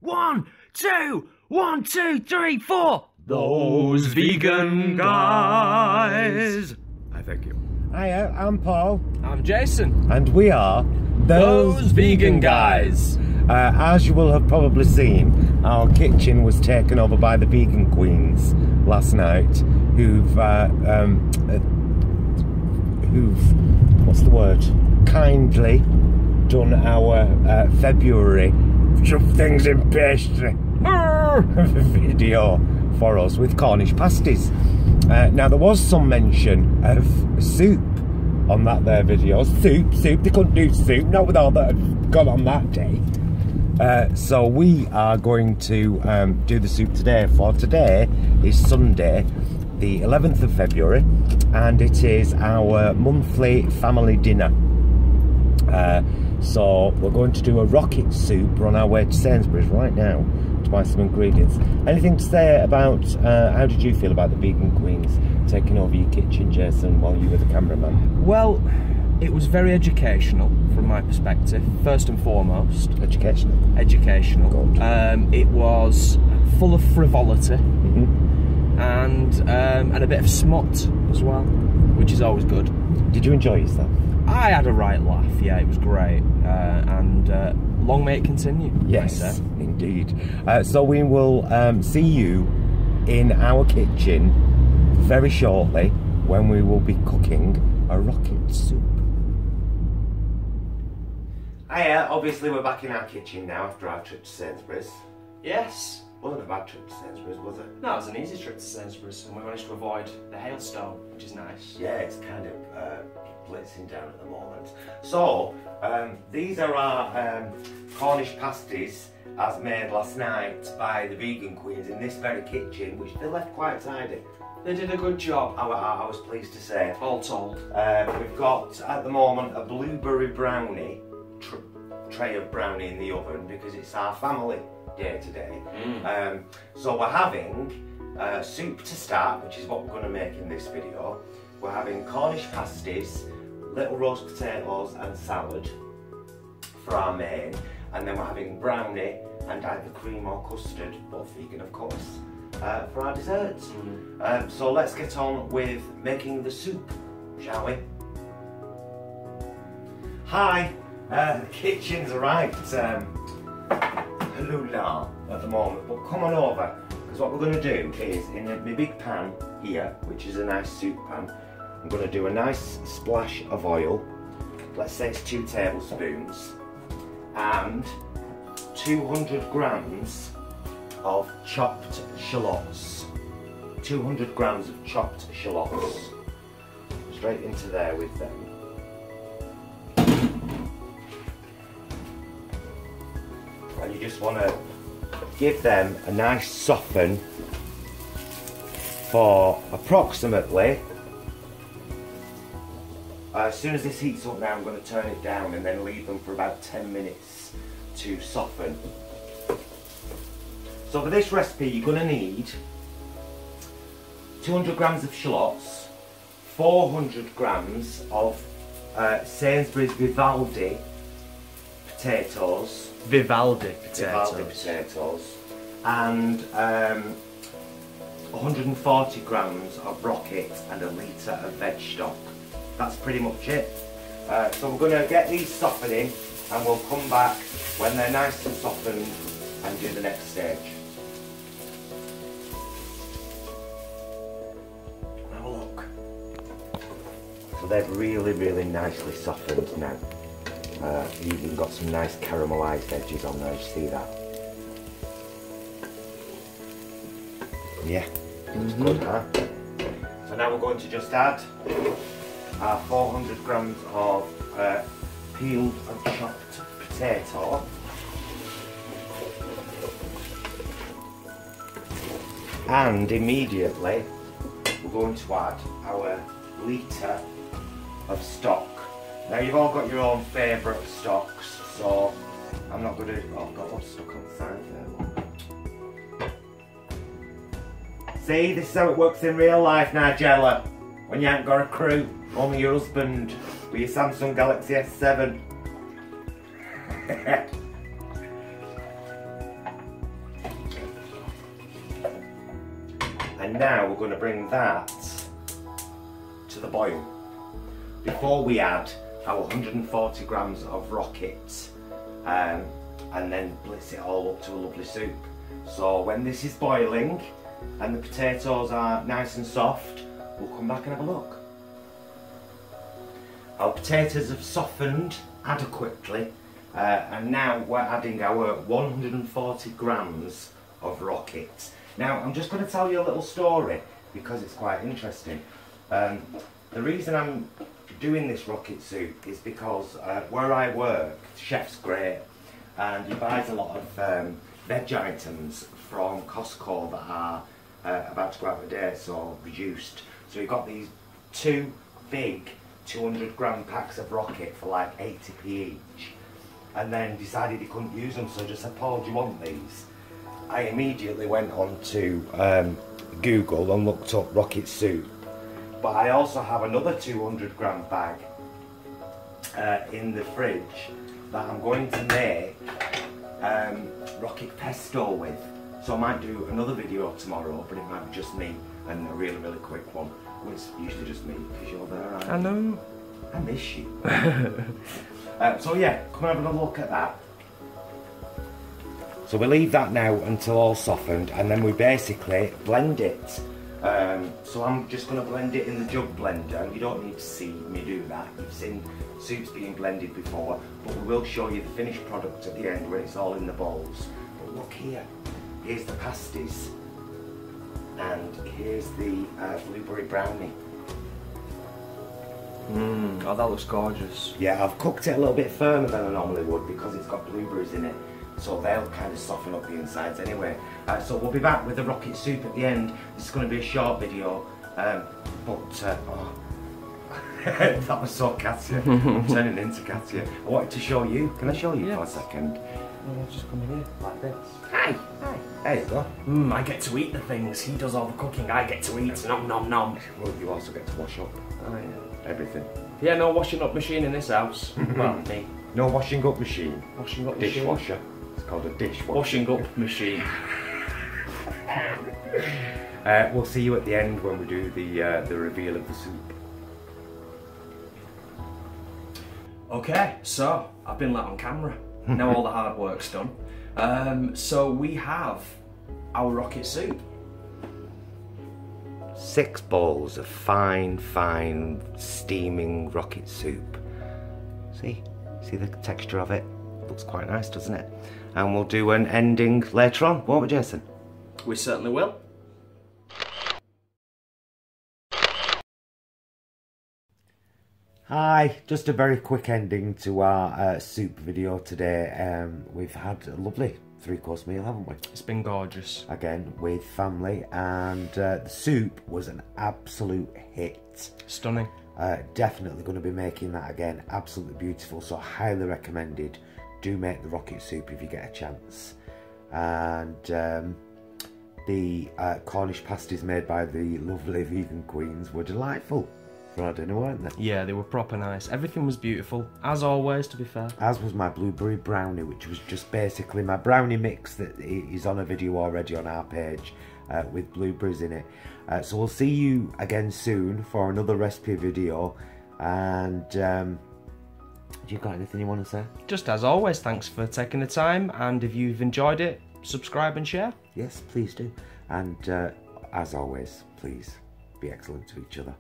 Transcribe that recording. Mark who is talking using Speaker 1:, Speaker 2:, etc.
Speaker 1: 1, 2, 1, 2, 3, 4.
Speaker 2: Those vegan guys.
Speaker 1: I thank you.
Speaker 3: Hiya, I'm Paul.
Speaker 2: I'm Jason.
Speaker 3: And we are Those Vegan Guys. As you will have probably seen, our kitchen was taken over by the vegan queens last night, who've what's the word? Kindly done our February shove things in pastry video for us with Cornish pasties. Now there was some mention of soup on that there video. Soup, they couldn't do soup, not with all that had gone on that day. So we are going to do the soup today. For today is Sunday, the 11th of February, and it is our monthly family dinner. So we're going to do a rocket soup. We're on our way to Sainsbury's right now to buy some ingredients. Anything to say about how did you feel about the vegan queens taking over your kitchen, Jason, while you were the cameraman?
Speaker 2: Well, it was very educational from my perspective, first and foremost.
Speaker 3: Educational?
Speaker 2: Educational.
Speaker 3: Good.
Speaker 2: It was full of frivolity, and a bit of smut as well, which is always good.
Speaker 3: Did you enjoy yourself?
Speaker 2: I had a right laugh, yeah, it was great, and long may it continue.
Speaker 3: Yes, indeed. So we will see you in our kitchen very shortly when we will be cooking a rocket soup. Hiya, obviously we're back in our kitchen now after our trip to Sainsbury's.
Speaker 2: Yes.
Speaker 3: Wasn't a bad trip to Sainsbury's, was it?
Speaker 2: No, it was an easy trip to Sainsbury's, and we managed to avoid the hailstone, which is nice.
Speaker 3: Yeah, it's kind of blitzing down at the moment. So, these are our Cornish pasties as made last night by the vegan queens in this very kitchen, which they left quite tidy.
Speaker 2: They did a good job.
Speaker 3: I was pleased to say.
Speaker 2: All told.
Speaker 3: We've got, at the moment, a blueberry brownie, tray of brownie in the oven, because it's our family day today. So we're having soup to start, which is what we're going to make in this video. We're having Cornish pasties, little roast potatoes and salad for our main, and then we're having brownie and either cream or custard, both vegan of course, for our desserts. So let's get on with making the soup, shall we? Hi, the kitchen's right Arugula at the moment, but come on over, because what we're going to do is, in my big pan here, which is a nice soup pan, I'm going to do a nice splash of oil. Let's say it's 2 tablespoons, and 200 grams of chopped shallots. 200 grams of chopped shallots. Straight into there with them. And you just want to give them a nice soften for approximately, as soon as this heats up now, I'm going to turn it down and then leave them for about 10 minutes to soften. So for this recipe you're going to need 200 grams of shallots, 400 grams of Sainsbury's Vivaldi potatoes,
Speaker 2: Vivaldi potatoes,
Speaker 3: and 140 grams of rocket and a litre of veg stock. That's pretty much it. So we're going to get these softening, and we'll come back when they're nice and softened and do the next stage. Have a look. So they've really nicely softened now. Even got some nice caramelised edges on there, you see that? Yeah, looks good, huh? So now we're going to just add our 400 grams of peeled and chopped potato. And immediately we're going to add our litre of stock. Now you've all got your own favourite stocks, so I'm not going to... Oh, I've got lots of stock on the side there. See, this is how it works in real life, Nigella. When you haven't got a crew, only your husband with your Samsung Galaxy S7. And now we're going to bring that to the boil before we add our 140 grams of rockets, and then blitz it all up to a lovely soup. So when this is boiling and the potatoes are nice and soft, we'll come back and have a look. Our potatoes have softened adequately, and now we're adding our 140 grams of rockets. Now I'm just going to tell you a little story because it's quite interesting. The reason I'm doing this rocket soup is because where I work, the chef's great, and he buys a lot of veg items from Costco that are about to go out of date, so reduced. So he got these 2 big 200 gram packs of rocket for like 80p each, and then decided he couldn't use them, so just said, Paul, do you want these? I immediately went on to Google and looked up rocket soup, but I also have another 200 gram bag in the fridge that I'm going to make rocket pesto with. So I might do another video tomorrow, but it might be just me, and a really, really quick one. Well, it's usually just me because you're there, right?
Speaker 2: I know.
Speaker 3: I miss you. So yeah, come and have a look at that. So we leave that now until all softened, and then we basically blend it. So I'm just going to blend it in the jug blender. You don't need to see me do that. You've seen soups being blended before, but we will show you the finished product at the end where it's all in the bowls. But look here, here's the pasties, and here's the blueberry brownie.
Speaker 2: Oh, that looks gorgeous.
Speaker 3: Yeah, I've cooked it a little bit firmer than I normally would because it's got blueberries in it, so they'll kind of soften up the insides anyway. So we'll be back with the rocket soup at the end. This is going to be a short video, oh, that was so Katia. I'm turning into Katia. I wanted to show you. Can I show you for a second?
Speaker 2: Yeah, just come in here, like this.
Speaker 3: Hi! Hi! There you go.
Speaker 2: I get to eat the things. He does all the cooking. I get to eat. Nom nom nom.
Speaker 3: Well, you also get to wash up.
Speaker 2: Oh yeah.
Speaker 3: Everything.
Speaker 2: Yeah, no washing up machine in this house. Well, me.
Speaker 3: No washing up machine.
Speaker 2: Washing up
Speaker 3: Dishwasher.
Speaker 2: machine.
Speaker 3: It's called a dishwasher.
Speaker 2: Washing up machine.
Speaker 3: We'll see you at the end when we do the reveal of the soup.
Speaker 2: Okay, so I've been let on camera. Now all the hard work's done. So we have our rocket soup.
Speaker 3: 6 bowls of fine, steaming rocket soup. See the texture of it? Looks quite nice, doesn't it? And we'll do an ending later on, won't we, Jason?
Speaker 2: We certainly will.
Speaker 3: Hi, just a very quick ending to our soup video today. We've had a lovely 3-course meal, haven't we?
Speaker 2: It's been gorgeous.
Speaker 3: Again, with family, and the soup was an absolute hit.
Speaker 2: Stunning.
Speaker 3: Definitely going to be making that again. Absolutely beautiful, so highly recommended. Do make the rocket soup if you get a chance. And the Cornish pasties made by the lovely vegan queens were delightful for our dinner, weren't they?
Speaker 2: Yeah, they were proper nice. Everything was beautiful, as always, to be fair.
Speaker 3: As was my blueberry brownie, which was just basically my brownie mix that is on a video already on our page with blueberries in it. So we'll see you again soon for another recipe video. And do you got anything you want to say?
Speaker 2: Just as always, thanks for taking the time, and if you've enjoyed it, subscribe and share.
Speaker 3: Yes, please do. And as always, please be excellent to each other.